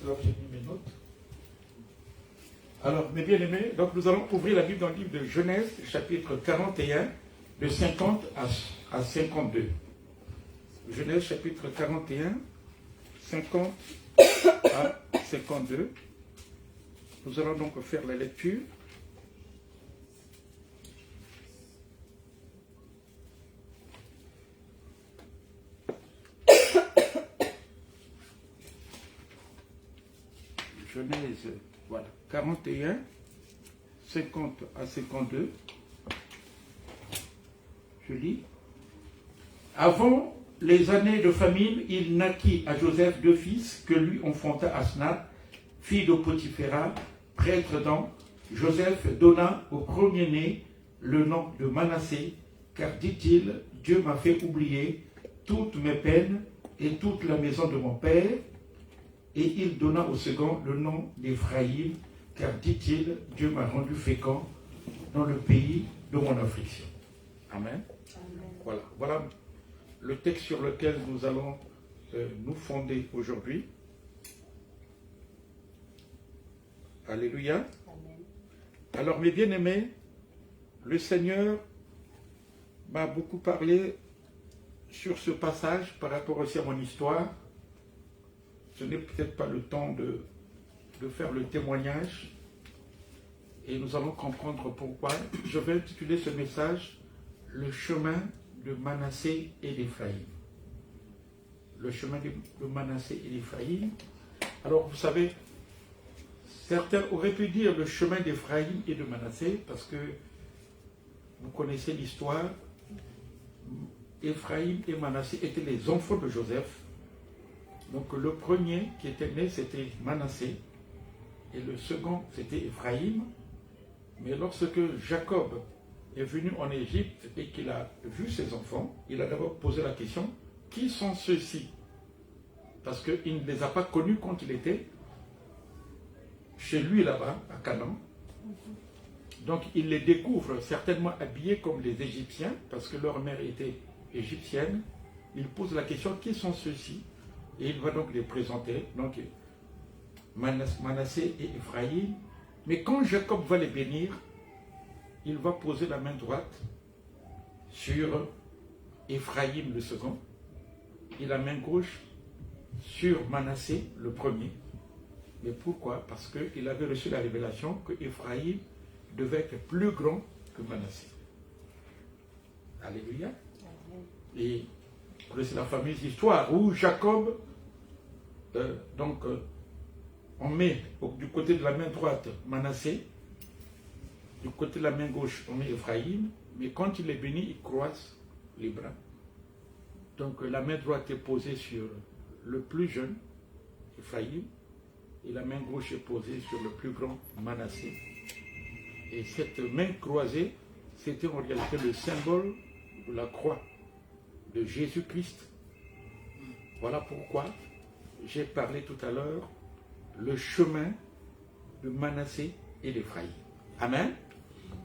Alors, j'ai mis mes notes. Alors, mes bien-aimés, donc nous allons ouvrir la Bible dans le livre de Genèse, chapitre 41, de 50 à 52. Genèse, chapitre 41, 50 à 52. Nous allons donc faire la lecture. Genèse, voilà, 41, 50 à 52. Je lis. Avant les années de famine, il naquit à Joseph 2 fils que lui enfanta Asnath, fille de Potiphéra, prêtre dans. Joseph donna au premier-né le nom de Manassé, car dit-il, Dieu m'a fait oublier toutes mes peines et toute la maison de mon père. Et il donna au second le nom d'Éphraïm, car dit-il, Dieu m'a rendu fécond dans le pays de mon affliction. Amen. Amen. Voilà le texte sur lequel nous allons nous fonder aujourd'hui. Alléluia. Amen. Alors, mes bien-aimés, le Seigneur m'a beaucoup parlé sur ce passage par rapport aussi à mon histoire. Ce n'est peut-être pas le temps de faire le témoignage et nous allons comprendre pourquoi. Je vais intituler ce message « Le chemin de Manassé et d'Éphraïm ». Le chemin de Manassé et d'Éphraïm. Alors vous savez, certains auraient pu dire le chemin d'Éphraïm et de Manassé parce que vous connaissez l'histoire. Éphraïm et Manassé étaient les enfants de Joseph. Donc le premier qui était né, c'était Manassé, et le second, c'était Éphraïm. Mais lorsque Jacob est venu en Égypte et qu'il a vu ses enfants, il a d'abord posé la question, qui sont ceux-ci? Parce qu'il ne les a pas connus quand il était chez lui là-bas, à Canaan. Donc il les découvre certainement habillés comme les Égyptiens, parce que leur mère était égyptienne. Il pose la question, qui sont ceux-ci? Et il va donc les présenter, donc Manassé et Éphraïm. Mais quand Jacob va les bénir, il va poser la main droite sur Éphraïm le second, et la main gauche sur Manassé le premier. Mais pourquoi? Parce qu'il avait reçu la révélation que Éphraïm devait être plus grand que Manassé. Alléluia. Et c'est la fameuse histoire où Jacob, on met du côté de la main droite Manassé, du côté de la main gauche on met Éphraïm, mais quand il est béni, il croise les bras. Donc la main droite est posée sur le plus jeune, Éphraïm, et la main gauche est posée sur le plus grand, Manassé. Et cette main croisée, c'était en réalité le symbole de la croix de Jésus-Christ. Voilà pourquoi j'ai parlé tout à l'heure le chemin de Manassé et d'Éphraïm. Amen.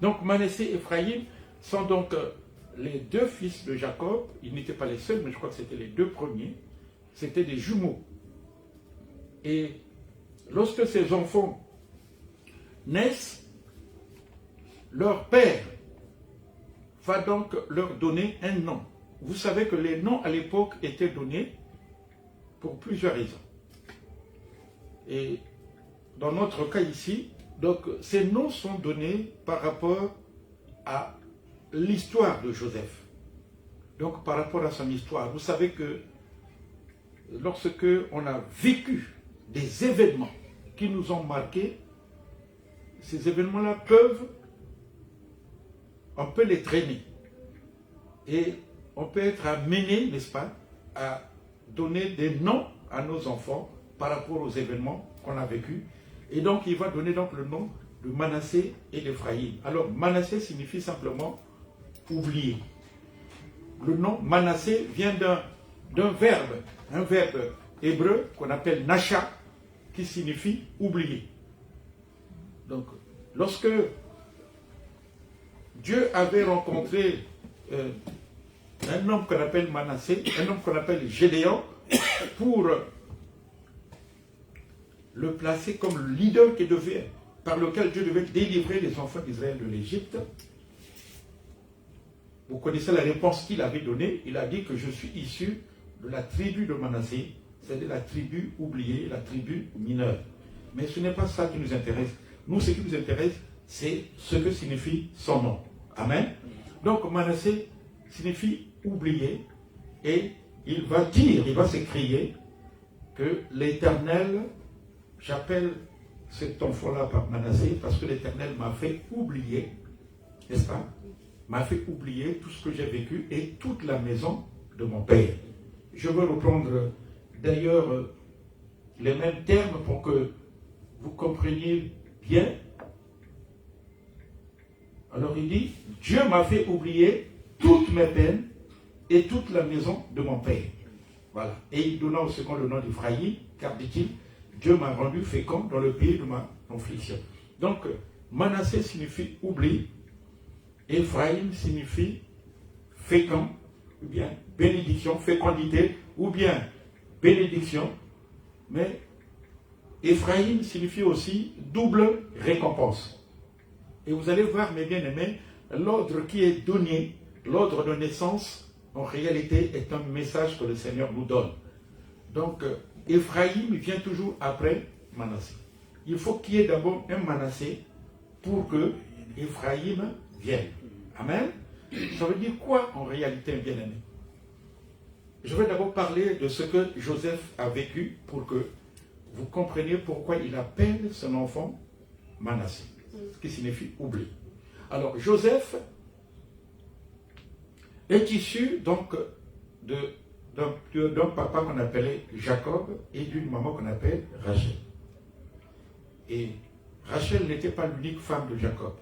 Donc Manassé et Éphraïm sont donc les deux fils de Jacob. Ils n'étaient pas les seuls, mais je crois que c'était les deux premiers. C'était des jumeaux. Et lorsque ces enfants naissent, leur père va donc leur donner un nom. Vous savez que les noms à l'époque étaient donnés pour plusieurs raisons. Et dans notre cas ici, donc ces noms sont donnés par rapport à l'histoire de Joseph. Donc par rapport à son histoire, vous savez que lorsque on a vécu des événements qui nous ont marqués, ces événements-là on peut les traîner. Et on peut être amené, n'est-ce pas, à donner des noms à nos enfants par rapport aux événements qu'on a vécus. Et donc, il va donner donc le nom de Manassé et d'Éphraïm. Alors, Manassé signifie simplement oublier. Le nom Manassé vient d'un verbe, un verbe hébreu qu'on appelle Nasha, qui signifie oublier. Donc, lorsque Dieu avait rencontré un homme qu'on appelle Manassé, un homme qu'on appelle Gédéon, pour le placer comme le leader qui devait, par lequel Dieu devait délivrer les enfants d'Israël de l'Égypte. Vous connaissez la réponse qu'il avait donnée. Il a dit que je suis issu de la tribu de Manassé, c'est-à-dire la tribu oubliée, la tribu mineure. Mais ce n'est pas ça qui nous intéresse. Nous, ce qui nous intéresse, c'est ce que signifie son nom. Amen. Donc Manassé signifie oublié, et il va dire, il va s'écrier que l'Éternel, j'appelle cet enfant-là par Manassé parce que l'Éternel m'a fait oublier, n'est-ce pas? M'a fait oublier tout ce que j'ai vécu et toute la maison de mon père. Je veux reprendre d'ailleurs les mêmes termes pour que vous compreniez bien. Alors il dit, Dieu m'a fait oublier toutes mes peines et toute la maison de mon père. Voilà. Et il donna au second le nom d'Ephraïm, car dit-il, Dieu m'a rendu fécond dans le pays de ma affliction. Donc, Manassé signifie oubli, Ephraïm signifie fécond, ou bien bénédiction, fécondité, ou bien bénédiction. Mais Ephraïm signifie aussi double récompense. Et vous allez voir, mes bien-aimés, l'ordre qui est donné, l'ordre de naissance, en réalité, est un message que le Seigneur nous donne. Donc, Ephraïm vient toujours après Manassé. Il faut qu'il y ait d'abord un Manassé pour que Ephraïm vienne. Amen. Ça veut dire quoi en réalité, bien-aimé? Je vais d'abord parler de ce que Joseph a vécu pour que vous compreniez pourquoi il appelle son enfant Manassé, ce qui signifie oubli. Alors, Joseph est issu donc d'un papa qu'on appelait Jacob et d'une maman qu'on appelle Rachel. Et Rachel n'était pas l'unique femme de Jacob,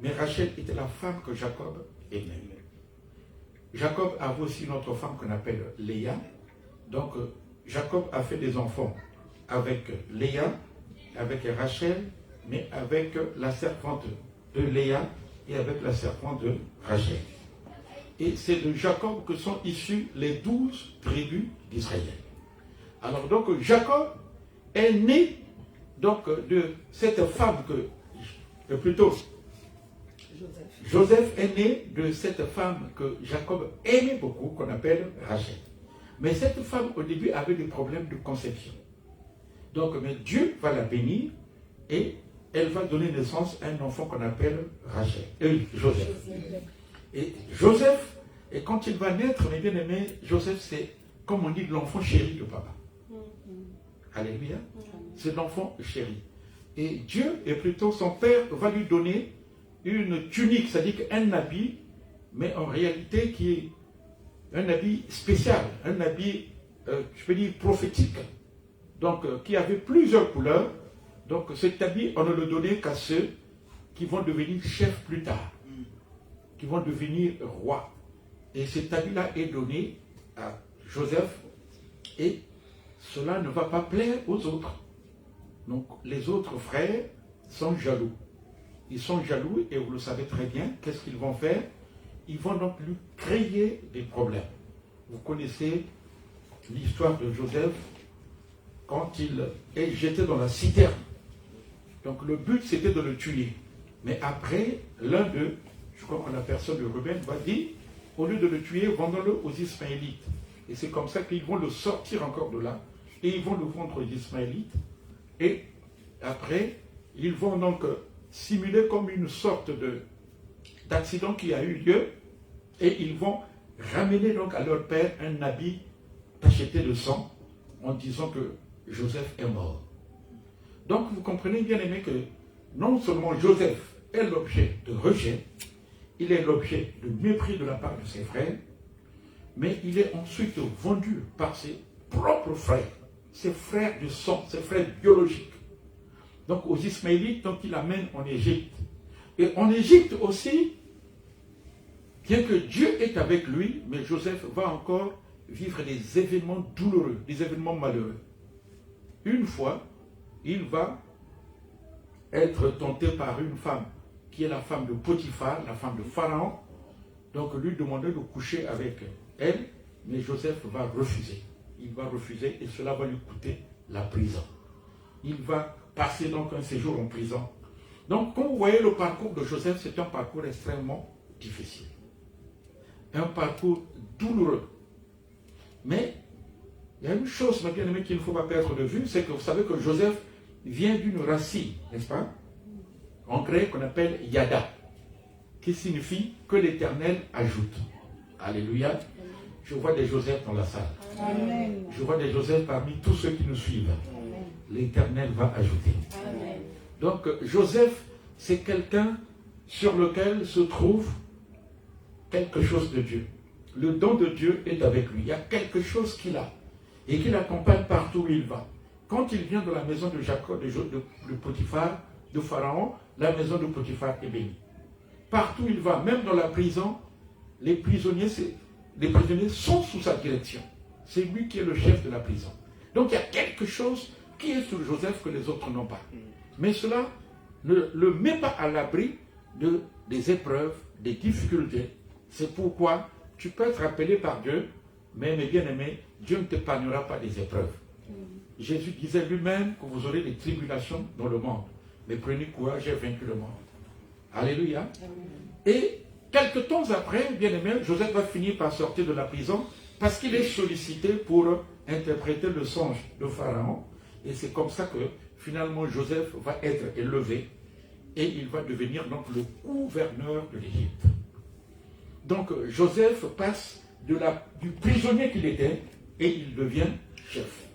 mais Rachel était la femme que Jacob aimait. Jacob avait aussi une autre femme qu'on appelle Léa. Donc Jacob a fait des enfants avec Léa, avec Rachel, mais avec la servante de Léa et avec la servante de Rachel. Et c'est de Jacob que sont issues les 12 tribus d'Israël. Alors donc Jacob est né donc de cette femme que plutôt Joseph est né de cette femme que Jacob aimait beaucoup, qu'on appelle Rachel. Mais cette femme au début avait des problèmes de conception. Donc mais Dieu va la bénir et elle va donner naissance à un enfant qu'on appelle Joseph. Et Joseph, et quand il va naître, mes bien-aimés, Joseph, c'est, comme on dit, l'enfant chéri de papa. Alléluia. C'est l'enfant chéri. Et Dieu, et plutôt son père, va lui donner une tunique, c'est-à-dire un habit, mais en réalité qui est un habit spécial, un habit, je peux dire, prophétique. Donc, qui avait plusieurs couleurs. Donc, cet habit, on ne le donnait qu'à ceux qui vont devenir chefs plus tard, qui vont devenir rois. Et cet habit-là est donné à Joseph, et cela ne va pas plaire aux autres. Donc, les autres frères sont jaloux. Ils sont jaloux, et vous le savez très bien, qu'est-ce qu'ils vont faire? Ils vont donc lui créer des problèmes. Vous connaissez l'histoire de Joseph quand il est jeté dans la citerne. Donc le but c'était de le tuer. Mais après, l'un d'eux, je crois que la personne de Ruben, va dire, au lieu de le tuer, vendons-le aux Ismaélites. Et c'est comme ça qu'ils vont le sortir encore de là, et ils vont le vendre aux Ismaélites. Et après, ils vont donc simuler comme une sorte d'accident qui a eu lieu, et ils vont ramener donc à leur père un habit tacheté de sang, en disant que Joseph est mort. Donc vous comprenez bien aimé que non seulement Joseph est l'objet de rejet, il est l'objet de mépris de la part de ses frères, mais il est ensuite vendu par ses propres frères, ses frères de sang, ses frères biologiques. Donc aux Ismaélites, donc il l'amène en Égypte. Et en Égypte aussi, bien que Dieu est avec lui, mais Joseph va encore vivre des événements douloureux, des événements malheureux. Une fois, il va être tenté par une femme qui est la femme de Potiphar, la femme de Pharaon, donc lui demander de coucher avec elle, mais Joseph va refuser. Il va refuser et cela va lui coûter la prison. il va passer donc un séjour en prison. Donc, quand vous voyez le parcours de Joseph, c'est un parcours extrêmement difficile. Un parcours douloureux. Mais, il y a une chose, mes bien-aimés, qu'il ne faut pas perdre de vue, c'est que vous savez que Joseph vient d'une racine, n'est-ce pas? En grec, qu'on appelle Yada, qui signifie que l'Éternel ajoute. Alléluia. Je vois des Joseph dans la salle. Amen. Je vois des Joseph parmi tous ceux qui nous suivent. L'Éternel va ajouter. Amen. Donc, Joseph, c'est quelqu'un sur lequel se trouve quelque chose de Dieu. Le don de Dieu est avec lui. Il y a quelque chose qu'il a et qui l'accompagne partout où il va. Quand il vient de la maison de Jacob, de Potiphar, de Pharaon, la maison de Potiphar est bénie. Partout où il va, même dans la prison, les prisonniers sont sous sa direction. C'est lui qui est le chef de la prison. Donc il y a quelque chose qui est sur Joseph que les autres n'ont pas. Mais cela ne le met pas à l'abri des épreuves, des difficultés. C'est pourquoi tu peux être appelé par Dieu, mais mes bien-aimés, Dieu ne t'épargnera pas des épreuves. Jésus disait lui-même que vous aurez des tribulations dans le monde. Mais prenez courage, j'ai vaincu le monde. Alléluia. Et quelques temps après, bien-aimé, Joseph va finir par sortir de la prison parce qu'il est sollicité pour interpréter le songe de Pharaon. Et c'est comme ça que finalement Joseph va être élevé et il va devenir donc le gouverneur de l'Égypte. Donc Joseph passe du prisonnier qu'il était et il devient chef.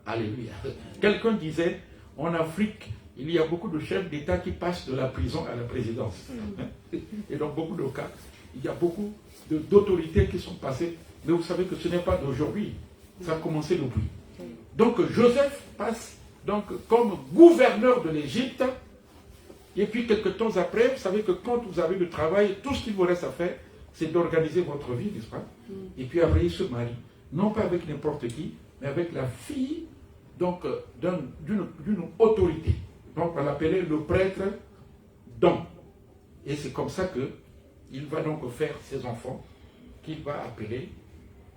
Alléluia. Quelqu'un disait, en Afrique, il y a beaucoup de chefs d'État qui passent de la prison à la présidence. Et dans beaucoup de cas, il y a beaucoup d'autorités qui sont passées. Mais vous savez que ce n'est pas d'aujourd'hui. Ça a commencé depuis. Donc Joseph passe donc comme gouverneur de l'Égypte. Et puis quelques temps après, vous savez que quand vous avez le travail, tout ce qu'il vous reste à faire, c'est d'organiser votre vie, n'est-ce pas? Et puis après, il se marie. Non pas avec n'importe qui, mais avec la fille donc d'une autorité. Donc on l'appelait le prêtre Don. Et c'est comme ça qu'il va donc faire ses enfants, qu'il va appeler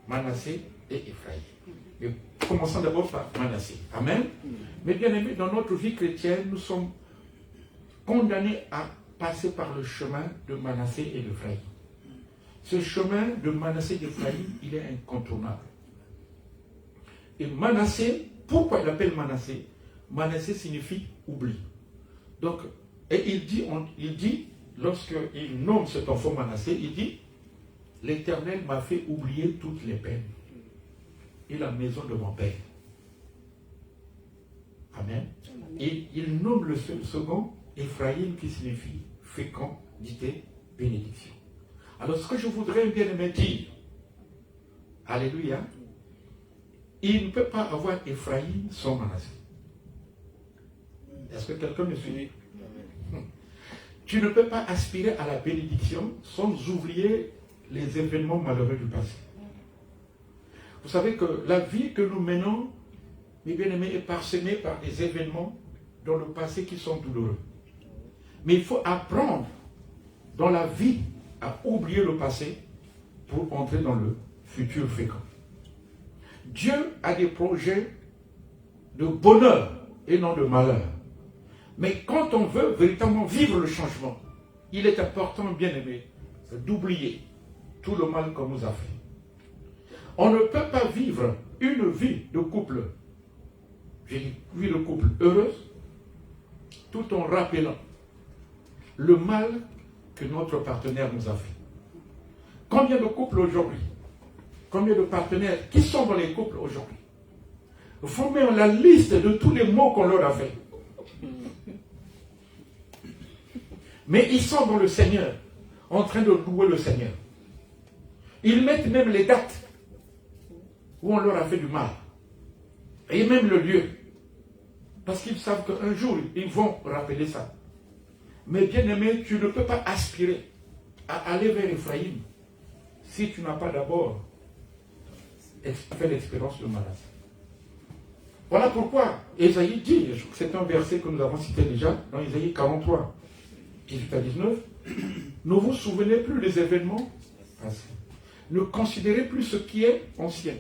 Manassé et Ephraïm. Mais commençons d'abord par Manassé. Amen. Mais bien aimés, dans notre vie chrétienne, nous sommes condamnés à passer par le chemin de Manassé et d'Ephraïm. Ce chemin de Manassé et d'Ephraïm, il est incontournable. Et Manassé, pourquoi il l'appelle Manassé? Manassé signifie oubli. Donc, et il dit, lorsqu'il nomme cet enfant Manassé, il dit, l'Éternel m'a fait oublier toutes les peines et la maison de mon père. Amen. Et il nomme le second Ephraïm qui signifie fécondité, bénédiction. Alors ce que je voudrais bien aimer dire, alléluia, il ne peut pas avoir Ephraïm sans Manassé. Est-ce que quelqu'un me suit? Tu ne peux pas aspirer à la bénédiction sans oublier les événements malheureux du passé. Vous savez que la vie que nous menons, mes bien-aimés, est parsemée par des événements dans le passé qui sont douloureux. Mais il faut apprendre dans la vie à oublier le passé pour entrer dans le futur fécond. Dieu a des projets de bonheur et non de malheur. Mais quand on veut véritablement vivre le changement, il est important, bien aimé, d'oublier tout le mal qu'on nous a fait. On ne peut pas vivre une vie de couple, j'ai dit vie de couple heureuse, tout en rappelant le mal que notre partenaire nous a fait. Combien de couples aujourd'hui, combien de partenaires qui sont dans les couples aujourd'hui, formez la liste de tous les maux qu'on leur a fait. Mais ils sont dans le Seigneur, en train de louer le Seigneur. Ils mettent même les dates où on leur a fait du mal. Et même le lieu. Parce qu'ils savent qu'un jour, ils vont rappeler ça. Mais bien aimé, tu ne peux pas aspirer à aller vers Ephraïm si tu n'as pas d'abord fait l'expérience de Manassé. Voilà pourquoi Ésaïe dit, c'est un verset que nous avons cité déjà dans Ésaïe 43, 18 à 19, ne vous souvenez plus des événements passés. Ne considérez plus ce qui est ancien.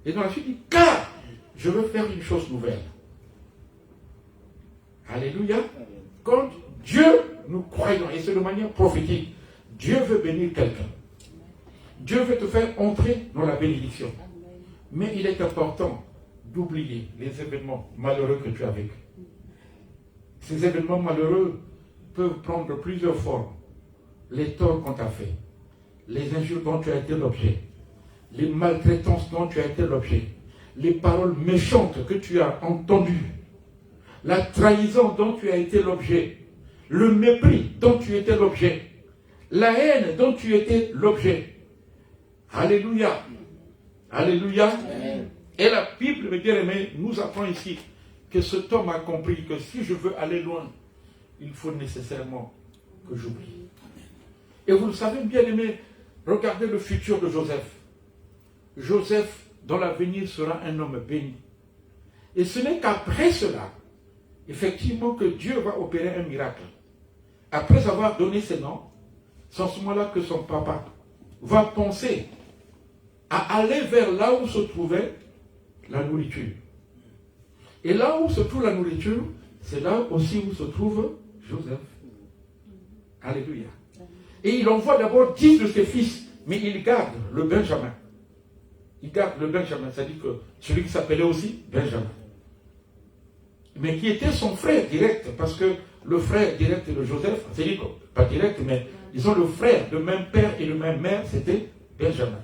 Et dans la suite, il dit, car je veux faire une chose nouvelle. Alléluia. Quand Dieu, nous croyons, et c'est de manière prophétique, Dieu veut bénir quelqu'un. Dieu veut te faire entrer dans la bénédiction. Mais il est important d'oublier les événements malheureux que tu as vécus. Ces événements malheureux peuvent prendre plusieurs formes. Les torts qu'on t'a fait, les injures dont tu as été l'objet, les maltraitances dont tu as été l'objet, les paroles méchantes que tu as entendues, la trahison dont tu as été l'objet, le mépris dont tu étais l'objet, la haine dont tu étais l'objet. Alléluia. Alléluia. Amen. Et la Bible, mes bien-aimés, nous apprend ici que cet homme a compris que si je veux aller loin, il faut nécessairement que j'oublie. Et vous le savez, bien-aimés, regardez le futur de Joseph. Joseph, dans l'avenir, sera un homme béni. Et ce n'est qu'après cela, effectivement, que Dieu va opérer un miracle. Après avoir donné ses noms, c'est en ce moment-là que son papa va penser à aller vers là où se trouvait la nourriture. Et là où se trouve la nourriture, c'est là aussi où se trouve Joseph. Alléluia. Et il envoie d'abord 10 de ses fils, mais il garde le Benjamin. Il garde le Benjamin, c'est-à-dire que celui qui s'appelait aussi Benjamin. Mais qui était son frère direct, parce que le frère direct de Joseph, c'est-à-dire pas direct, mais disons le frère de même père et de même mère, c'était Benjamin.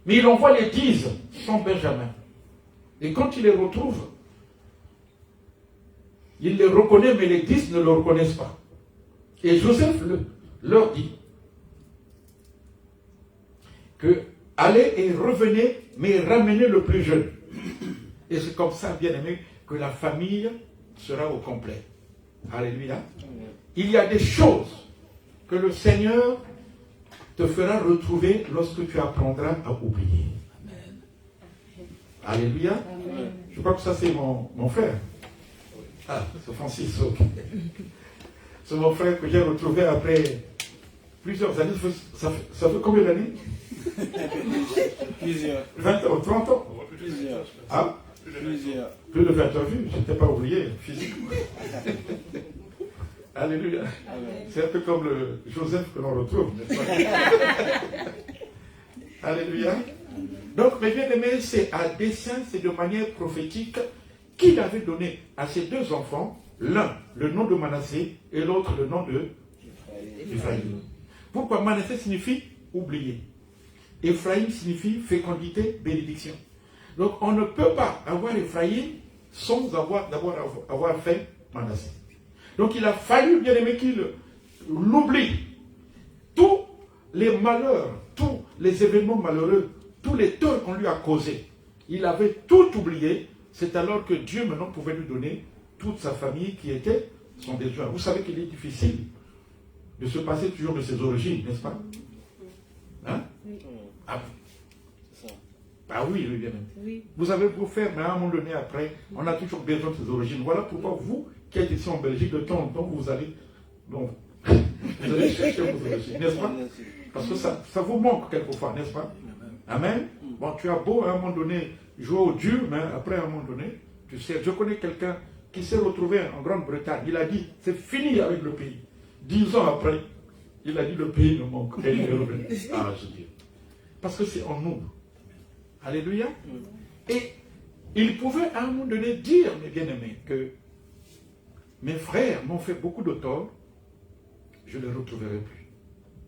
Mais il envoie les 10 sans Benjamin. Et quand il les retrouve, il les reconnaît, mais les 10 ne le reconnaissent pas. Et Joseph leur dit que allez et revenez, mais ramenez le plus jeune. Et c'est comme ça, bien aimé, que la famille sera au complet. Alléluia. Il y a des choses que le Seigneur te fera retrouver lorsque tu apprendras à oublier. Amen. Alléluia. Amen. Je crois que ça c'est mon frère. Ah, c'est Francis. Okay. C'est mon frère que j'ai retrouvé après plusieurs années. Ça fait combien d'années? Plusieurs. 20 ans, 30 ans? Plusieurs. Ah? Plusieurs. Plus de 20 ans vu, je n'étais pas oublié physiquement. Alléluia. Amen. C'est un peu comme le Joseph que l'on retrouve, n'est-ce pas? Alléluia. Donc, mes bien-aimés, c'est à dessein, c'est de manière prophétique qu'il avait donné à ses deux enfants, l'un le nom de Manassé et l'autre le nom de Ephraïm. Pourquoi? Manassé signifie oublier. Ephraïm signifie fécondité, bénédiction. Donc, on ne peut pas avoir Ephraïm sans avoir fait Manassé. Donc, il a fallu, bien aimé, qu'il l'oublie. Tous les malheurs, tous les événements malheureux, tous les torts qu'on lui a causés, il avait tout oublié. C'est alors que Dieu maintenant pouvait lui donner toute sa famille qui était son besoin. Vous savez qu'il est difficile de se passer toujours de ses origines, n'est-ce pas? Hein? Ah, oui, bien aimé. Oui. Vous avez beau faire, mais à un moment donné, après, on a toujours besoin de ses origines. Voilà pourquoi vous, qui êtes ici en Belgique, de temps en temps, vous allez chercher vos origines, n'est-ce pas? Parce que ça vous manque quelquefois, n'est-ce pas? Amen. Bon, tu as beau à un moment donné jouer au Dieu, mais après à un moment donné, tu sais, je connais quelqu'un qui s'est retrouvé en Grande-Bretagne. Il a dit, c'est fini avec le pays. 10 ans après, il a dit, le pays nous manque. Et il est revenu. Ah, je dis. Parce que c'est en nous. Alléluia. Et il pouvait à un moment donné dire, mes bien-aimés, que mes frères m'ont fait beaucoup de tort, je ne les retrouverai plus.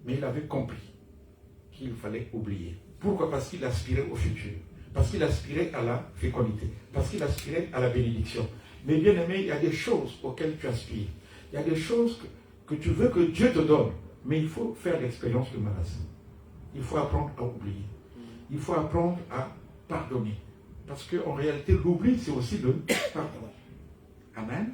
Mais il avait compris qu'il fallait oublier. Pourquoi? Parce qu'il aspirait au futur. Parce qu'il aspirait à la fécondité. Parce qu'il aspirait à la bénédiction. Mais bien aimé, il y a des choses auxquelles tu aspires. Il y a des choses que tu veux que Dieu te donne. Mais il faut faire l'expérience de Manassé. Il faut apprendre à oublier. Il faut apprendre à pardonner. Parce qu'en réalité, l'oubli, c'est aussi le pardon. Amen.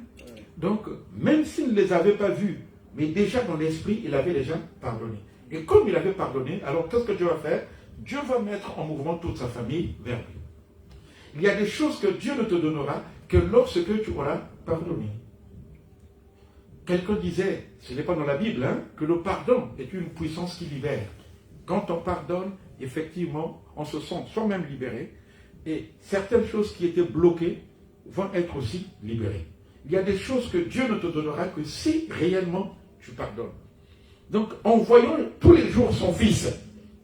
Donc, même s'il ne les avait pas vus, mais déjà dans l'esprit, il avait déjà pardonné. Et comme il avait pardonné, alors qu'est-ce que Dieu va faire? Dieu va mettre en mouvement toute sa famille vers lui. Il y a des choses que Dieu ne te donnera que lorsque tu auras pardonné. Quelqu'un disait, ce n'est pas dans la Bible, que le pardon est une puissance qui libère. Quand on pardonne, effectivement, on se sent soi-même libéré et certaines choses qui étaient bloquées vont être aussi libérées. il y a des choses que Dieu ne te donnera que si réellement tu pardonnes. Donc, en voyant tous les jours son fils,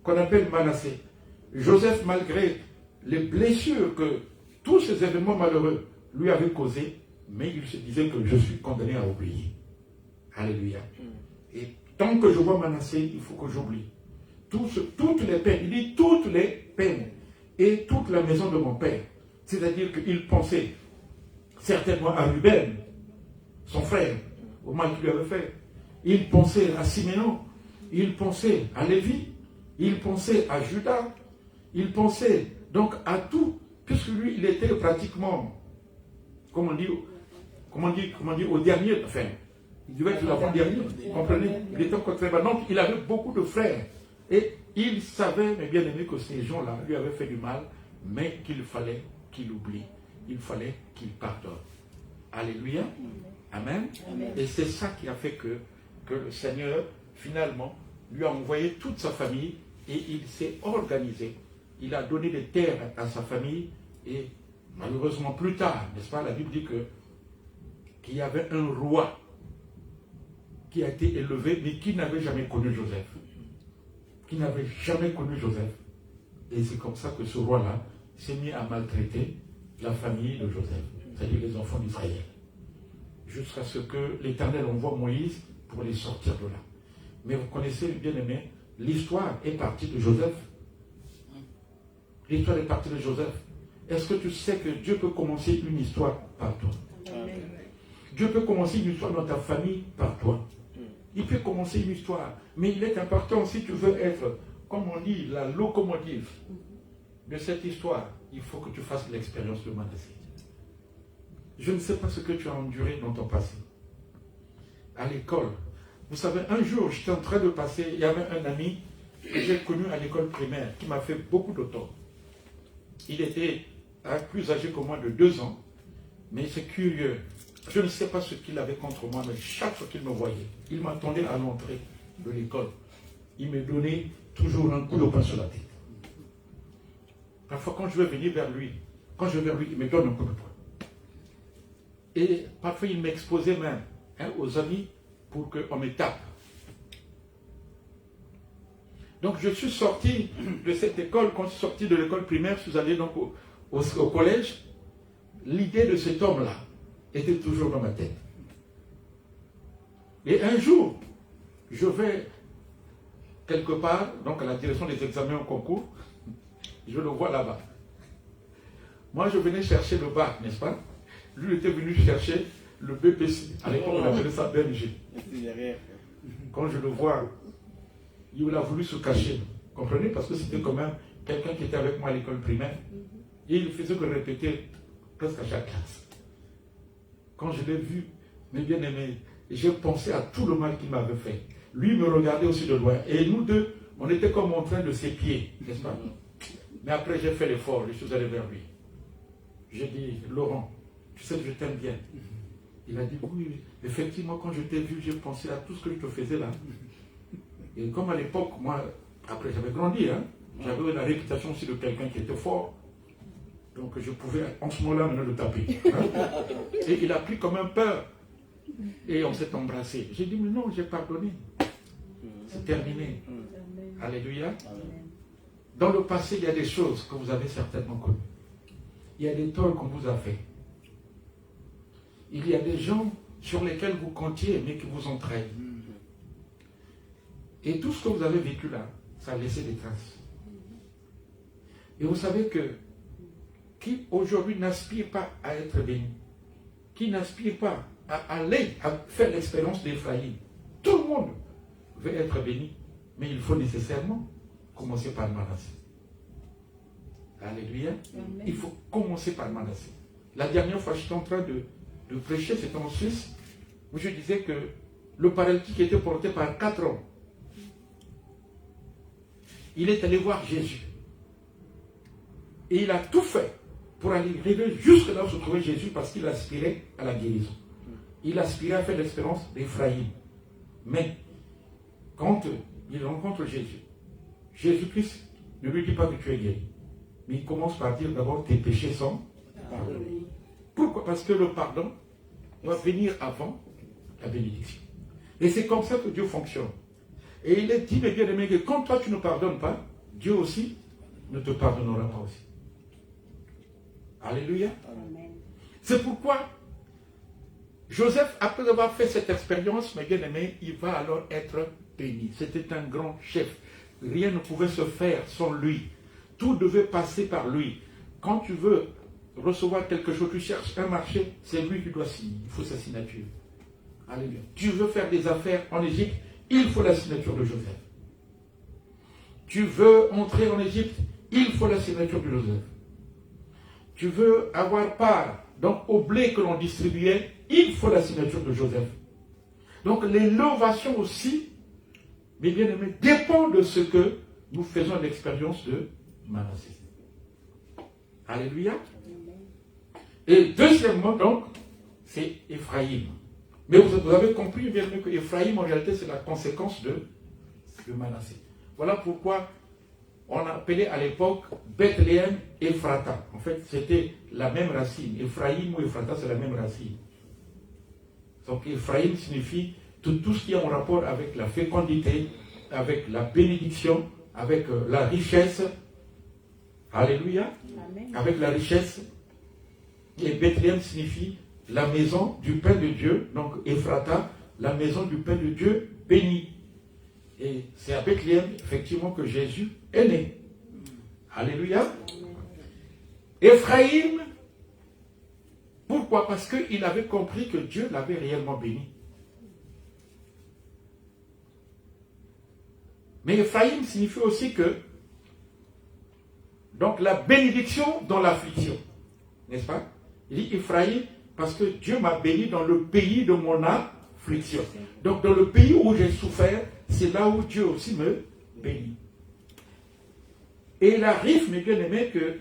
qu'on appelle Manassé, Joseph, malgré les blessures que tous ces événements malheureux lui avaient causés, mais il se disait que je suis condamné à oublier. Alléluia. Et tant que je vois Manassé, il faut que j'oublie. Toutes les peines, il dit toutes les peines, et toute la maison de mon père. C'est-à-dire qu'il pensait certainement à Ruben, son frère, au mal qu'il lui avait fait. Il pensait à Siméon, il pensait à Lévi, il pensait à Judas, il pensait donc à tout, puisque lui, il était pratiquement, comment dire, au dernier, enfin, il devait être l'avant-dernier, vous comprenez? Il était encore très bas. Donc, il avait beaucoup de frères. Et il savait, mais bien aimé, que ces gens-là lui avaient fait du mal, mais qu'il fallait qu'il oublie. Il fallait qu'il pardonne. Alléluia. Amen. Amen. Et c'est ça qui a fait que le Seigneur, finalement, lui a envoyé toute sa famille et il s'est organisé. Il a donné des terres à sa famille et malheureusement plus tard, n'est-ce pas, la Bible dit qu'il y avait un roi qui a été élevé mais qui n'avait jamais connu Joseph. Qui n'avait jamais connu Joseph. Et c'est comme ça que ce roi-là s'est mis à maltraiter la famille de Joseph, c'est-à-dire les enfants d'Israël. Jusqu'à ce que l'Éternel envoie Moïse pour les sortir de là. Mais vous connaissez, bien aimé, l'histoire est partie de Joseph. L'histoire est partie de Joseph. Est-ce que tu sais que Dieu peut commencer une histoire par toi? Dieu peut commencer une histoire dans ta famille par toi. Il peut commencer une histoire. Mais il est important, si tu veux être, comme on dit, la locomotive de cette histoire, il faut que tu fasses l'expérience de Manassé. Je ne sais pas ce que tu as enduré dans ton passé. À l'école. Vous savez, un jour, j'étais en train de passer, il y avait un ami que j'ai connu à l'école primaire qui m'a fait beaucoup de tort. Il était plus âgé que moi de 2 ans, mais c'est curieux. Je ne sais pas ce qu'il avait contre moi, mais chaque fois qu'il me voyait, il m'attendait à l'entrée de l'école. Il me donnait toujours un coup de poing sur la tête. Parfois, quand je vais venir vers lui, il me donne un coup de poing. Et parfois, il m'exposait même aux amis pour qu'on me tape. Donc, je suis sorti de cette école. Quand je suis sorti de l'école primaire, je suis allé donc au collège. L'idée de cet homme-là était toujours dans ma tête. Et un jour, je vais quelque part, donc à la direction des examens au concours, je le vois là-bas. Moi, je venais chercher le bac, n'est-ce pas? Lui était venu chercher le BPC. À l'époque, on appelait ça BMG. Quand je le vois, il a voulu se cacher. Vous comprenez? Parce que c'était quand même quelqu'un qui était avec moi à l'école primaire. Et il faisait que répéter presque à chaque classe. Quand je l'ai vu, mes bien-aimés, j'ai pensé à tout le mal qu'il m'avait fait. Lui me regardait aussi de loin. Et nous deux, on était comme en train de s'épier, n'est-ce pas? Mais après, j'ai fait l'effort. Je suis allé vers lui. J'ai dit, Laurent, tu sais que je t'aime bien. Il a dit, oui, effectivement, quand je t'ai vu, j'ai pensé à tout ce que je te faisais là. Et comme à l'époque, moi, après j'avais grandi, j'avais la réputation aussi de quelqu'un qui était fort. Donc je pouvais, en ce moment-là, maintenant le taper. Et il a pris comme un peur. Et on s'est embrassé. J'ai dit, mais non, j'ai pardonné. C'est terminé. Alléluia. Dans le passé, il y a des choses que vous avez certainement connues. Il y a des torts qu'on vous a fait. Il y a des gens sur lesquels vous comptiez, mais qui vous ont trahi. Et tout ce que vous avez vécu là, ça a laissé des traces. Et vous savez que qui aujourd'hui n'aspire pas à être béni, qui n'aspire pas à aller à faire l'expérience d'Éphraïm, tout le monde veut être béni, mais il faut nécessairement commencer par Manassé. Alléluia. Amen. Il faut commencer par Manassé. La dernière fois, j'étais en train de prêcher, c'était en Suisse, où je disais que le paralytique était porté par 4 hommes. Il est allé voir Jésus. Et il a tout fait pour aller arriver jusque là où se trouvait Jésus parce qu'il aspirait à la guérison. Il aspirait à faire l'expérience d'Éphraïm. Mais quand il rencontre Jésus, Jésus-Christ ne lui dit pas que tu es guéri. Mais il commence par dire d'abord tes péchés sont pardonnés. Pourquoi? Parce que le pardon va venir avant la bénédiction. Et c'est comme ça que Dieu fonctionne. Et il est dit, mes bien-aimés, que quand toi tu ne pardonnes pas, Dieu aussi ne te pardonnera pas aussi. Alléluia. C'est pourquoi Joseph, après avoir fait cette expérience, mes bien-aimés, il va alors être béni. C'était un grand chef. Rien ne pouvait se faire sans lui. Tout devait passer par lui. Quand tu veux recevoir quelque chose, tu cherches un marché, c'est lui qui doit signer. Il faut sa signature. Alléluia. Tu veux faire des affaires en Égypte, il faut la signature de Joseph. Tu veux entrer en Égypte, il faut la signature de Joseph. Tu veux avoir part donc, au blé que l'on distribuait, il faut la signature de Joseph. Donc l'élévation aussi, mes bien-aimés, dépend de ce que nous faisons l'expérience de Manassé. Alléluia. Et deuxièmement, donc, c'est Ephraïm. Mais vous avez compris bien que Ephraïm, en réalité, c'est la conséquence de Manassé. Voilà pourquoi on appelait à l'époque Bethléem Ephrata. En fait, c'était la même racine. Ephraïm ou Ephrata, c'est la même racine. Donc, Ephraïm signifie tout ce qui est en rapport avec la fécondité, avec la bénédiction, avec la richesse. Alléluia. Amen. Avec la richesse. Et Bethléem signifie la maison du pain de Dieu. Donc, Ephrata, la maison du pain de Dieu béni. Et c'est à Bethléem, effectivement, que Jésus est né. Alléluia. Ephraïm, pourquoi? Parce qu'il avait compris que Dieu l'avait réellement béni. Mais Ephraïm signifie aussi que, donc la bénédiction dans l'affliction. N'est-ce pas? Il dit Ephraïm parce que Dieu m'a béni dans le pays de mon affliction. Donc dans le pays où j'ai souffert, c'est là où Dieu aussi me bénit. Et il arrive, mes bien-aimés, que,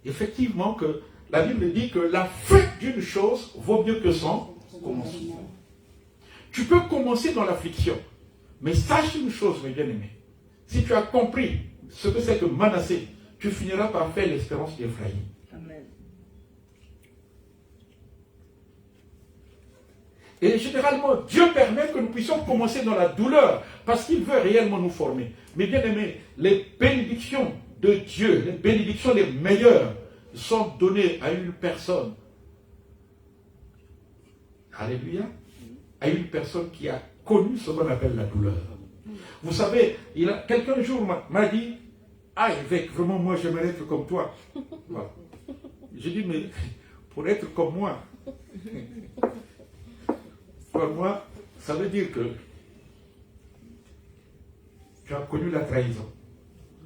effectivement, que la Bible dit que la fin d'une chose vaut mieux que son commencement. Tu peux commencer dans l'affliction, mais sache une chose, mes bien-aimés. Si tu as compris ce que c'est que Manassé, tu finiras par faire l'espérance d'Ephraïm. Amen. Et généralement, Dieu permet que nous puissions commencer dans la douleur, parce qu'il veut réellement nous former. Mais bien aimés, les bénédictions de Dieu, les bénédictions les meilleures, sont données à une personne. Alléluia. À une personne qui a connu ce qu'on appelle la douleur. Vous savez, quelqu'un un jour m'a dit, ah évêque, vraiment moi j'aimerais être comme toi. Voilà. J'ai dit, mais pour être comme moi, pour moi, ça veut dire que tu as connu la trahison.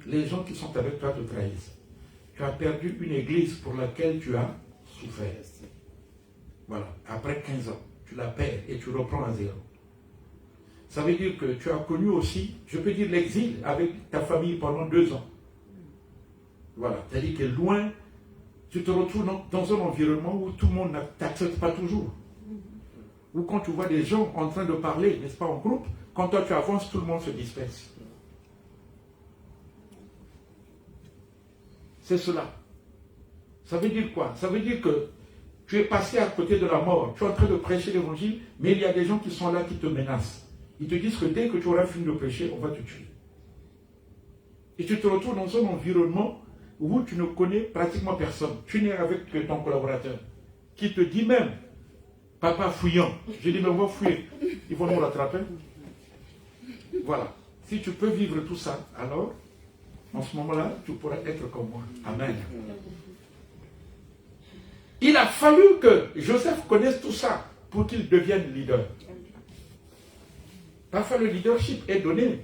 Les gens qui sont avec toi te trahissent. Tu as perdu une église pour laquelle tu as souffert. Voilà. Après 15 ans, tu la perds et tu reprends à zéro. Ça veut dire que tu as connu aussi, je peux dire, l'exil avec ta famille pendant 2 ans. Voilà. C'est-à-dire que loin, tu te retrouves dans un environnement où tout le monde ne t'accepte pas toujours. Ou quand tu vois des gens en train de parler, n'est-ce pas, en groupe, quand toi tu avances, tout le monde se disperse. C'est cela. Ça veut dire quoi? Ça veut dire que tu es passé à côté de la mort. Tu es en train de prêcher l'évangile, mais il y a des gens qui sont là qui te menacent. Ils te disent que dès que tu auras fini de prêcher, on va te tuer. Et tu te retrouves dans un environnement où tu ne connais pratiquement personne. Tu n'es avec que ton collaborateur, qui te dit même, papa fouillant. Je dis, mais on va fouiller. Ils vont nous rattraper. Voilà. Si tu peux vivre tout ça, alors, en ce moment-là, tu pourras être comme moi. Amen. Il a fallu que Joseph connaisse tout ça pour qu'il devienne leader. Parfois, le leadership est donné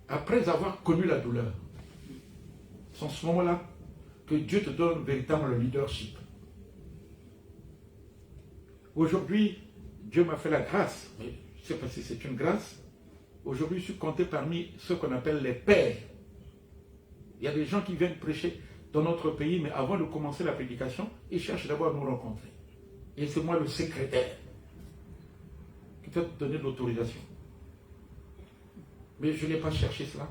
après avoir connu la douleur. C'est en ce moment-là que Dieu te donne véritablement le leadership. Aujourd'hui, Dieu m'a fait la grâce, mais je ne sais pas si c'est une grâce. Aujourd'hui, je suis compté parmi ceux qu'on appelle les pères. Il y a des gens qui viennent prêcher dans notre pays, mais avant de commencer la prédication, ils cherchent d'abord à nous rencontrer. Et c'est moi le secrétaire qui peut te donner l'autorisation. Mais je n'ai pas cherché cela.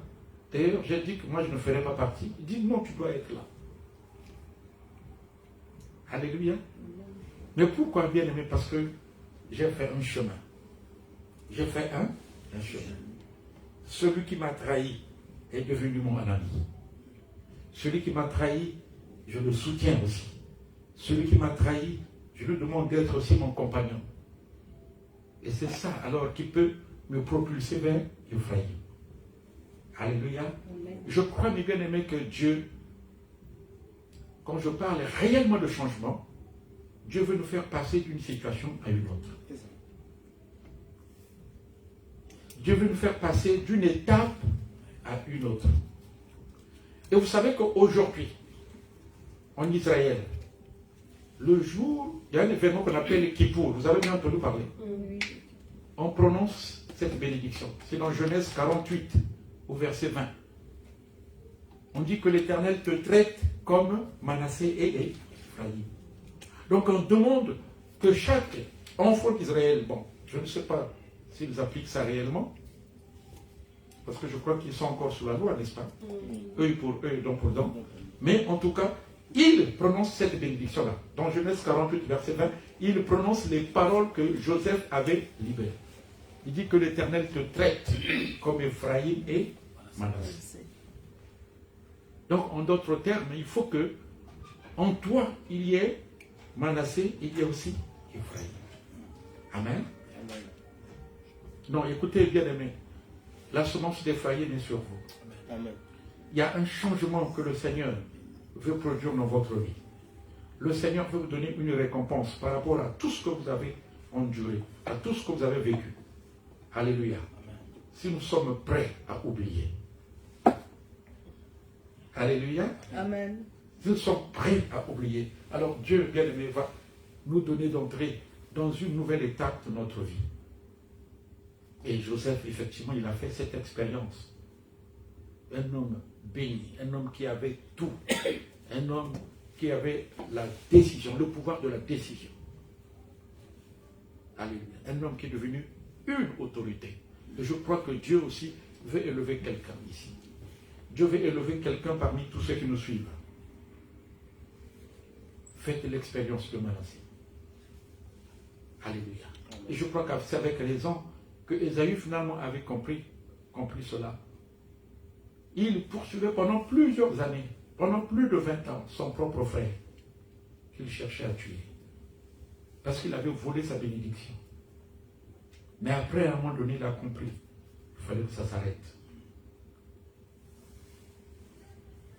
D'ailleurs, j'ai dit que moi je ne ferais pas partie. Il dit non, tu dois être là. Alléluia. Mais pourquoi, bien aimé? Parce que j'ai fait un chemin. J'ai fait un chemin. Celui qui m'a trahi est devenu mon ami. Celui qui m'a trahi, je le soutiens aussi. Celui qui m'a trahi, je lui demande d'être aussi mon compagnon. Et c'est ça alors qui peut me propulser vers Ephraïm. Alléluia. Amen. Je crois, mes bien-aimés, que Dieu, quand je parle réellement de changement, Dieu veut nous faire passer d'une situation à une autre. Dieu veut nous faire passer d'une étape à une autre. Et vous savez qu'aujourd'hui, en Israël, le jour, il y a un événement qu'on appelle le Kippour. Vous avez bien entendu parler? Oui. On prononce cette bénédiction. C'est dans Genèse 48, au verset 20. On dit que l'Éternel te traite comme Manassé et Ephraïm. Donc on demande que chaque enfant d'Israël, bon, je ne sais pas s'ils appliquent ça réellement, parce que je crois qu'ils sont encore sous la loi, n'est-ce pas? Eux pour eux, donc pour donc. Mais en tout cas, ils prononcent cette bénédiction-là. Dans Genèse 48, verset 20, ils prononcent les paroles que Joseph avait libérées. Il dit que l'Éternel te traite comme Ephraïm et Manassé. Donc, en d'autres termes, il faut que en toi, il y ait Manassé, il y ait aussi Ephraïm. Amen. Amen. Non, écoutez, bien aimé, la semence d'Ephraïm est sur vous. Amen. Il y a un changement que le Seigneur veut produire dans votre vie. Le Seigneur veut vous donner une récompense par rapport à tout ce que vous avez enduré, à tout ce que vous avez vécu. Alléluia. Amen. Si nous sommes prêts à oublier. Alléluia. Amen. Si nous sommes prêts à oublier, alors Dieu, bien-aimé, va nous donner d'entrer dans une nouvelle étape de notre vie. Et Joseph, effectivement, il a fait cette expérience. Un homme béni, un homme qui avait tout, un homme qui avait la décision, le pouvoir de la décision. Alléluia. Un homme qui est devenu une autorité. Et je crois que Dieu aussi veut élever quelqu'un ici. Dieu veut élever quelqu'un parmi tous ceux qui nous suivent. Faites l'expérience de Manassé. Alléluia. Amen. Et je crois que c'est avec raison que Ésaü finalement avait compris cela. Il poursuivait pendant plusieurs années, pendant plus de 20 ans, son propre frère qu'il cherchait à tuer. Parce qu'il avait volé sa bénédiction. Mais après, à un moment donné, il a compris. Il fallait que ça s'arrête.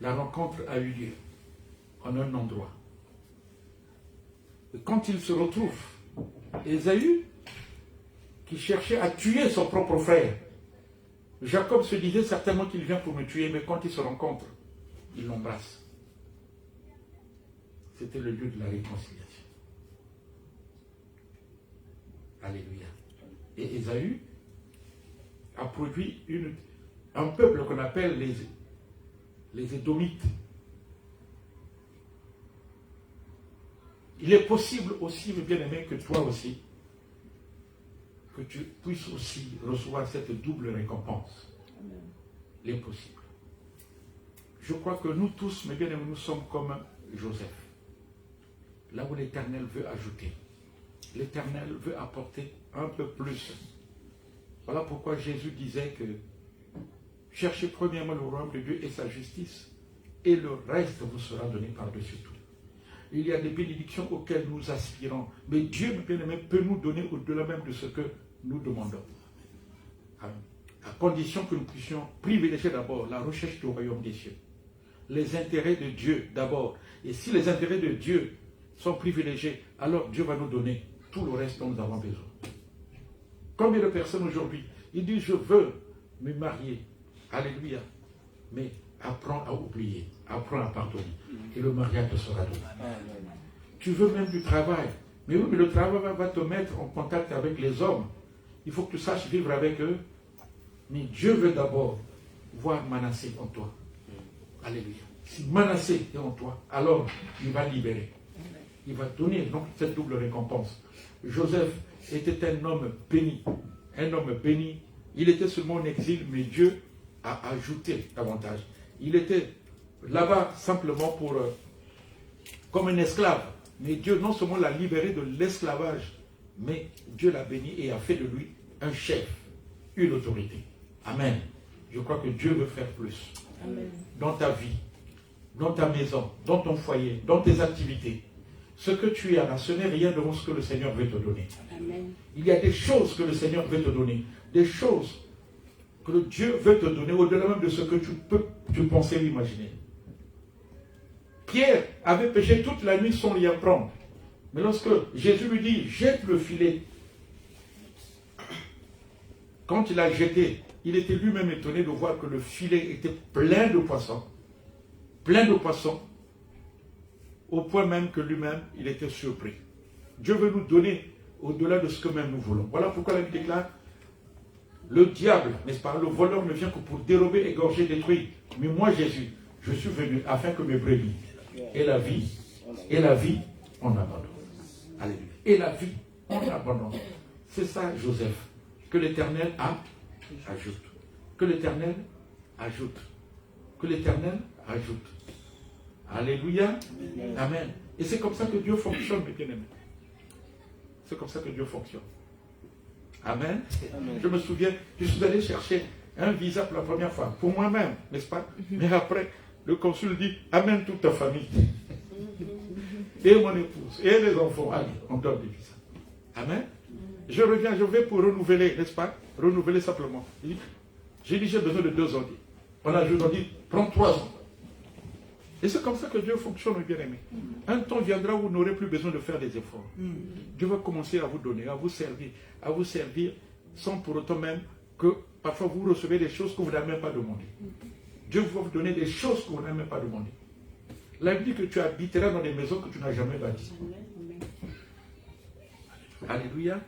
La rencontre a eu lieu en un endroit. Et quand il se retrouve, Ésaü, qui cherchait à tuer son propre frère, Jacob se disait certainement qu'il vient pour me tuer, mais quand ils se rencontrent, il l'embrasse. C'était le lieu de la réconciliation. Alléluia. Et Ésaü a produit un peuple qu'on appelle les Édomites. Il est possible aussi, mes bien-aimés, que toi aussi, que tu puisses aussi recevoir cette double récompense. Amen. Il est possible. Je crois que nous tous, mes bien-aimés, nous sommes comme Joseph. Là où l'Éternel veut ajouter. L'Éternel veut apporter un peu plus. Voilà pourquoi Jésus disait que cherchez premièrement le royaume de Dieu et sa justice, et le reste vous sera donné par-dessus tout. Il y a des bénédictions auxquelles nous aspirons, mais Dieu, bien-aimé, peut nous donner au-delà même de ce que nous demandons. Amen. À condition que nous puissions privilégier d'abord la recherche du royaume des cieux. Les intérêts de Dieu d'abord. Et si les intérêts de Dieu sont privilégiés, alors Dieu va nous donner tout le reste dont nous avons besoin. Combien de personnes aujourd'hui, ils disent je veux me marier. Alléluia. Mais apprends à oublier, apprends à pardonner. Et le mariage te sera donné. Tu veux même du travail. Mais oui, mais le travail va te mettre en contact avec les hommes. Il faut que tu saches vivre avec eux. Mais Dieu veut d'abord voir Manassé en toi. Alléluia. Si Manassé est en toi, alors il va libérer. Il va donner donc cette double récompense. Joseph était un homme béni. Un homme béni. Il était seulement en exil, mais Dieu a ajouté davantage. Il était là-bas simplement comme un esclave. Mais Dieu non seulement l'a libéré de l'esclavage, mais Dieu l'a béni et a fait de lui un chef, une autorité. Amen. Je crois que Dieu veut faire plus. Amen. Dans ta vie, dans ta maison, dans ton foyer, dans tes activités. Ce que tu es là, ce n'est rien devant ce que le Seigneur veut te donner. Amen. Il y a des choses que le Seigneur veut te donner. Des choses que Dieu veut te donner au-delà même de ce que tu pensais ou imaginer. Pierre avait pêché toute la nuit sans rien prendre. Mais lorsque Jésus lui dit, jette le filet. Quand il a jeté, il était lui-même étonné de voir que le filet était plein de poissons. Plein de poissons. Au point même que lui-même, il était surpris. Dieu veut nous donner au-delà de ce que même nous voulons. Voilà pourquoi la Bible déclare, le diable, n'est-ce pas, le voleur ne vient que pour dérober, égorger, détruire. Mais moi, Jésus, je suis venu afin que mes brebis aient la vie en abondance. Alléluia. Et la vie en abondance. C'est ça, Joseph, que l'Éternel ajoute. Que l'Éternel ajoute. Que l'Éternel ajoute. Alléluia. Amen. Amen. Et c'est comme ça que Dieu fonctionne, mes bien-aimés. C'est comme ça que Dieu fonctionne. Amen. Amen. Je me souviens, je suis allé chercher un visa pour la première fois, pour moi-même, n'est-ce pas? Mais après, le consul dit, amène toute ta famille. Et mon épouse, et les enfants. Allez, on donne des visas. Amen. Je reviens, je vais pour renouveler, n'est-ce pas? Renouveler simplement. J'ai dit, j'ai besoin de 2 ans. On a dit, prends 3 ans. Et c'est comme ça que Dieu fonctionne, bien aimé. Un temps viendra où vous n'aurez plus besoin de faire des efforts. Dieu va commencer à vous donner, à vous servir sans pour autant même que parfois vous recevez des choses que vous n'avez même pas demandé. Dieu va vous donner des choses que vous n'avez même pas demandé. La Bible dit que tu habiteras dans des maisons que tu n'as jamais bâties. Alléluia.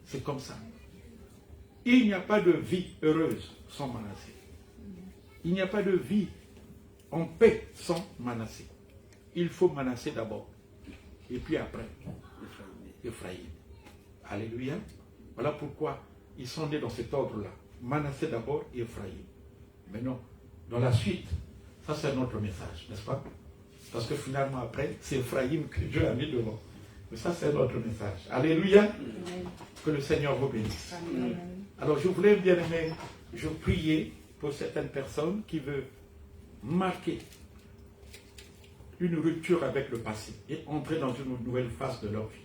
C'est comme ça. Il n'y a pas de vie heureuse sans Manassé. Il n'y a pas de vie en paix sans Manassé. Il faut Manassé d'abord. Et puis après, Ephraïm. Alléluia. Voilà pourquoi ils sont nés dans cet ordre-là. Manassé d'abord et Ephraïm. Mais non, dans la suite, ça c'est notre message, n'est-ce pas? Parce que finalement après, c'est Ephraïm que Dieu a mis devant. Mais ça c'est notre message. Alléluia. Amen. Que le Seigneur vous bénisse. Amen. Alors je voulais bien aimer, je priais pour certaines personnes qui veulent marquer une rupture avec le passé et entrer dans une nouvelle phase de leur vie.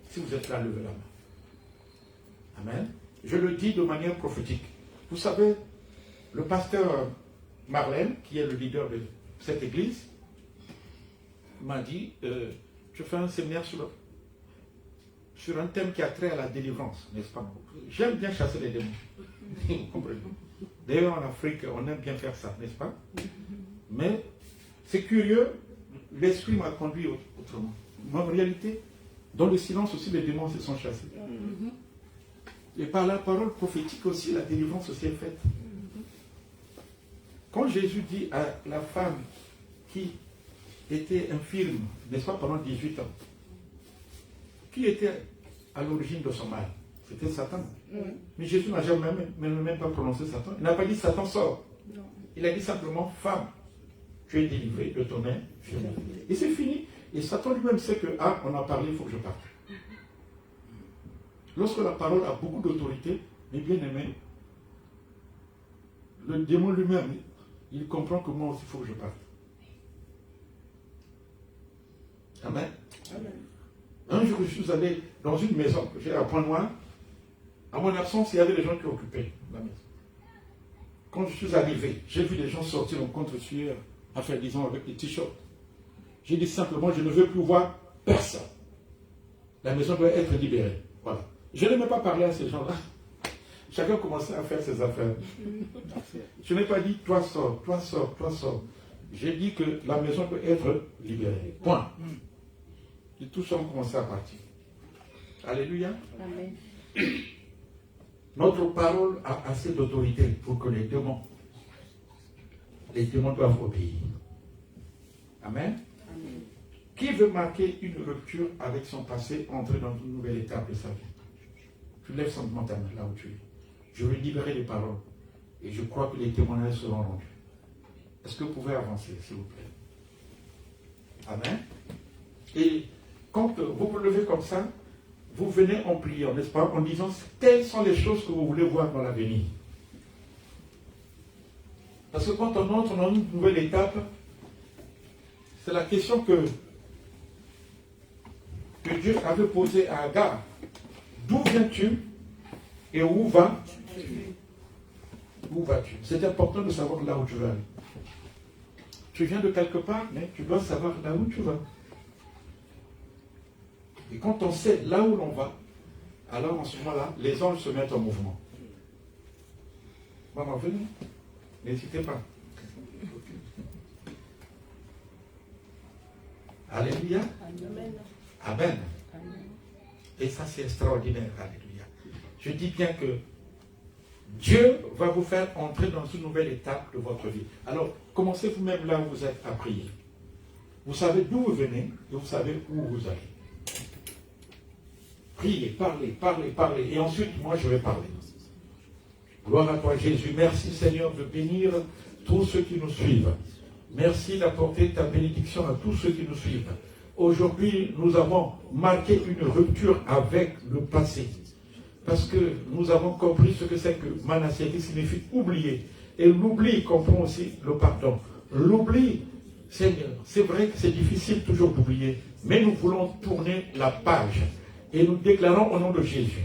Si vous êtes là, levez la main. Amen. Je le dis de manière prophétique. Vous savez, le pasteur Marlène, qui est le leader de cette église, m'a dit, je fais un séminaire sur un thème qui a trait à la délivrance, n'est-ce pas? J'aime bien chasser les démons. Vous comprenez? D'ailleurs, en Afrique, on aime bien faire ça, n'est-ce pas? Mais c'est curieux, l'esprit m'a conduit autrement. Mais en réalité, dans le silence aussi, les démons se sont chassés. Et par la parole prophétique aussi, la délivrance aussi est faite. Quand Jésus dit à la femme qui était infirme, n'est-ce pas, pendant 18 ans, qui était à l'origine de son mal? C'était Satan. Mais Jésus n'a jamais même pas prononcé Satan. Il n'a pas dit Satan sort. Non. Il a dit simplement femme, tu es délivrée de ton infirmité. Et c'est fini. Et Satan lui-même sait que, on a parlé, il faut que je parte. Lorsque la parole a beaucoup d'autorité, mes bien-aimés, le démon lui-même, il comprend que moi aussi, il faut que je parte. Amen. Amen. Un jour, je suis allé dans une maison, j'ai un point noir. À mon absence, il y avait des gens qui occupaient la maison. Quand je suis arrivé, j'ai vu des gens sortir en contre-sueur, disons, avec des t-shirts. J'ai dit simplement, je ne veux plus voir personne. La maison doit être libérée. Voilà. Je n'ai même pas parlé à ces gens-là. Chacun commençait à faire ses affaires. Je n'ai pas dit, toi sors, toi sors, toi sors. J'ai dit que la maison doit être libérée. Point. Et tous ont commencé à partir. Alléluia. Amen. Notre parole a assez d'autorité pour que les démons doivent obéir. Amen. Amen. Qui veut marquer une rupture avec son passé, entrer dans une nouvelle étape de sa vie? Tu lèves simplement ta main là où tu es. Je vais libérer les paroles. Et je crois que les témoignages seront rendus. Est-ce que vous pouvez avancer, s'il vous plaît? Amen. Et quand vous vous levez comme ça, vous venez en priant, n'est-ce pas, en disant quelles sont les choses que vous voulez voir dans l'avenir. Parce que quand on entre dans une nouvelle étape, c'est la question que Dieu avait posée à Agar. D'où viens-tu et où vas-tu? Où vas-tu? C'est important de savoir là où tu vas aller. Tu viens de quelque part, mais tu dois savoir là où tu vas. Et quand on sait là où l'on va, alors en ce moment-là, les anges se mettent en mouvement. Maman, venez. N'hésitez pas. Alléluia. Amen. Amen. Et ça, c'est extraordinaire. Alléluia. Je dis bien que Dieu va vous faire entrer dans une nouvelle étape de votre vie. Alors, commencez vous-même là où vous êtes à prier. Vous savez d'où vous venez et vous savez où vous allez. Priez, parlez. Et ensuite, moi, je vais parler. Gloire à toi, Jésus. Merci, Seigneur, de bénir tous ceux qui nous suivent. Merci d'apporter ta bénédiction à tous ceux qui nous suivent. Aujourd'hui, nous avons marqué une rupture avec le passé. Parce que nous avons compris ce que c'est que Manassé, qui signifie oublier. Et l'oubli comprend aussi le pardon. L'oubli, Seigneur, c'est vrai que c'est difficile toujours d'oublier, mais nous voulons tourner la page. Et nous déclarons au nom de Jésus,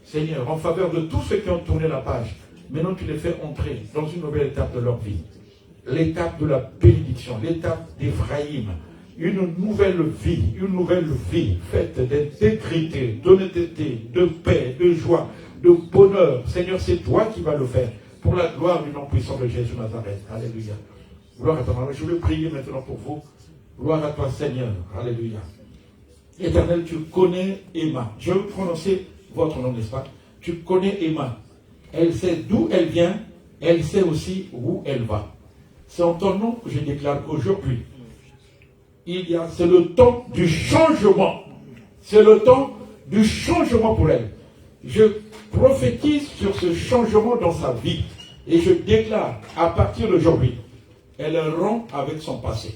Seigneur, en faveur de tous ceux qui ont tourné la page, maintenant tu les fais entrer dans une nouvelle étape de leur vie. L'étape de la bénédiction, l'étape d'Éphraïm, une nouvelle vie faite d'intégrité, d'honnêteté, de paix, de joie, de bonheur. Seigneur, c'est toi qui vas le faire pour la gloire du nom puissant de Jésus Nazareth. Alléluia. Gloire à toi. Je vais prier maintenant pour vous. Gloire à toi, Seigneur. Alléluia. Éternel, tu connais Emma. Je vais prononcer votre nom, n'est-ce pas? Tu connais Emma. Elle sait d'où elle vient. Elle sait aussi où elle va. C'est en ton nom que je déclare qu'aujourd'hui, c'est le temps du changement. C'est le temps du changement pour elle. Je prophétise sur ce changement dans sa vie. Et je déclare, à partir d'aujourd'hui, elle rompt avec son passé.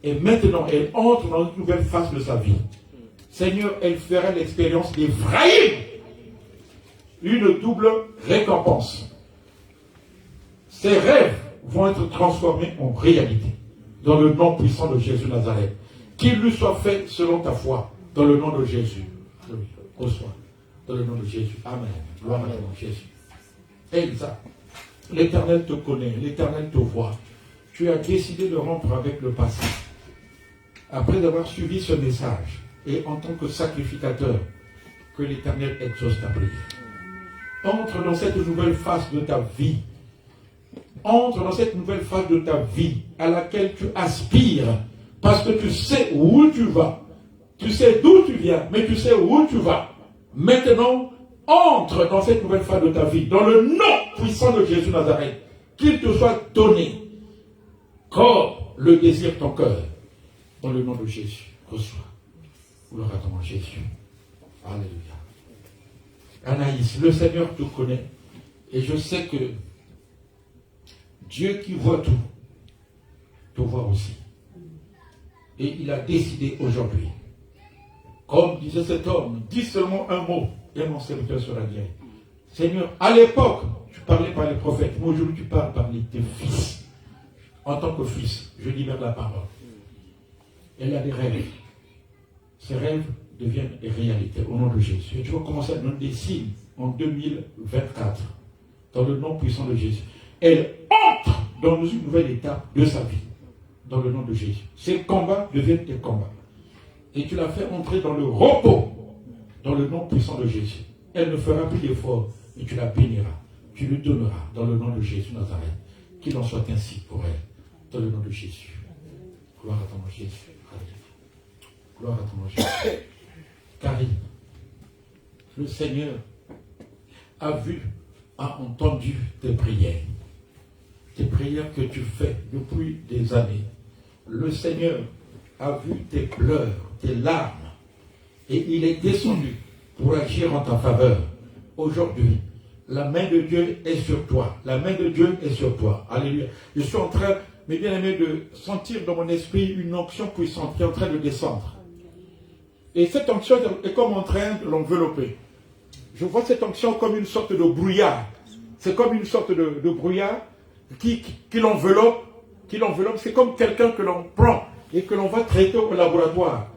Et maintenant, elle entre dans une nouvelle phase de sa vie. Seigneur, elle fera l'expérience d'Éphraïm. Une double récompense. Ses rêves vont être transformés en réalité. Dans le nom puissant de Jésus Nazareth. Qu'il lui soit fait selon ta foi. Dans le nom de Jésus. Reçois. Dans le nom de Jésus. Amen. Gloire à ton nom, Jésus. Elsa, l'Éternel te connaît. L'Éternel te voit. Tu as décidé de rompre avec le passé. Après avoir suivi ce message, et en tant que sacrificateur, que l'Éternel exauce ta prière. Entre dans cette nouvelle phase de ta vie. Entre dans cette nouvelle phase de ta vie à laquelle tu aspires. Parce que tu sais où tu vas. Tu sais d'où tu viens, mais tu sais où tu vas. Maintenant, entre dans cette nouvelle phase de ta vie, dans le nom puissant de Jésus Nazareth. Qu'il te soit donné, comme le désire ton cœur. Dans le nom de Jésus, reçois. Gloire à ton nom, Jésus. Alléluia. Anaïs, le Seigneur te connaît. Et je sais que Dieu qui voit tout, te voit aussi. Et il a décidé aujourd'hui, comme disait cet homme, dis seulement un mot, et mon serviteur sera guéri. Seigneur, à l'époque, tu parlais par les prophètes, mais aujourd'hui tu parles par tes fils. En tant que fils, je libère la parole. Elle a des rêves. Ces rêves deviennent réalité au nom de Jésus. Et tu vas commencer à donner des signes en 2024, dans le nom puissant de Jésus. Elle entre dans une nouvelle étape de sa vie, dans le nom de Jésus. Ces combats deviennent tes combats. Et tu la fais entrer dans le repos, dans le nom puissant de Jésus. Elle ne fera plus d'efforts, et tu la béniras. Tu lui donneras, dans le nom de Jésus Nazareth. Qu'il en soit ainsi pour elle, dans le nom de Jésus. Gloire à ton nom, Jésus. Gloire à ton nom, Jésus. Karine, le Seigneur a vu, a entendu tes prières. Tes prières que tu fais depuis des années. Le Seigneur a vu tes pleurs, tes larmes. Et il est descendu pour agir en ta faveur. Aujourd'hui, la main de Dieu est sur toi. La main de Dieu est sur toi. Alléluia. Je suis en train, mes bien-aimés, de sentir dans mon esprit une onction puissante qui est en train de descendre. Et cette onction est comme en train de l'envelopper. Je vois cette onction comme une sorte de brouillard. C'est comme une sorte de brouillard qui l'enveloppe. C'est comme quelqu'un que l'on prend et que l'on va traiter au laboratoire.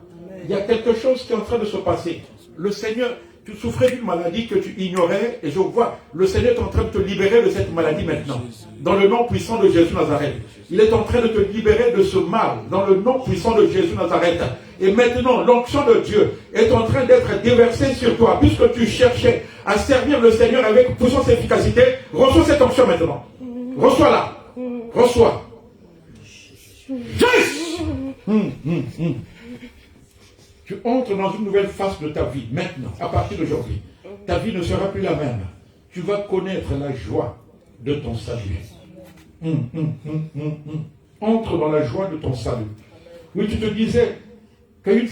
Il y a quelque chose qui est en train de se passer. Le Seigneur, tu souffrais d'une maladie que tu ignorais et je vois, le Seigneur est en train de te libérer de cette maladie maintenant. Dans le nom puissant de Jésus Nazareth. Il est en train de te libérer de ce mal. Dans le nom puissant de Jésus Nazareth. Et maintenant, l'onction de Dieu est en train d'être déversée sur toi. Puisque tu cherchais à servir le Seigneur avec puissance et efficacité, reçois cette onction maintenant. Reçois-la. Reçois. Yes! Tu entres dans une nouvelle phase de ta vie maintenant, à partir d'aujourd'hui. Ta vie ne sera plus la même. Tu vas connaître la joie de ton salut. Entre dans la joie de ton salut. Oui, tu te disais qu'une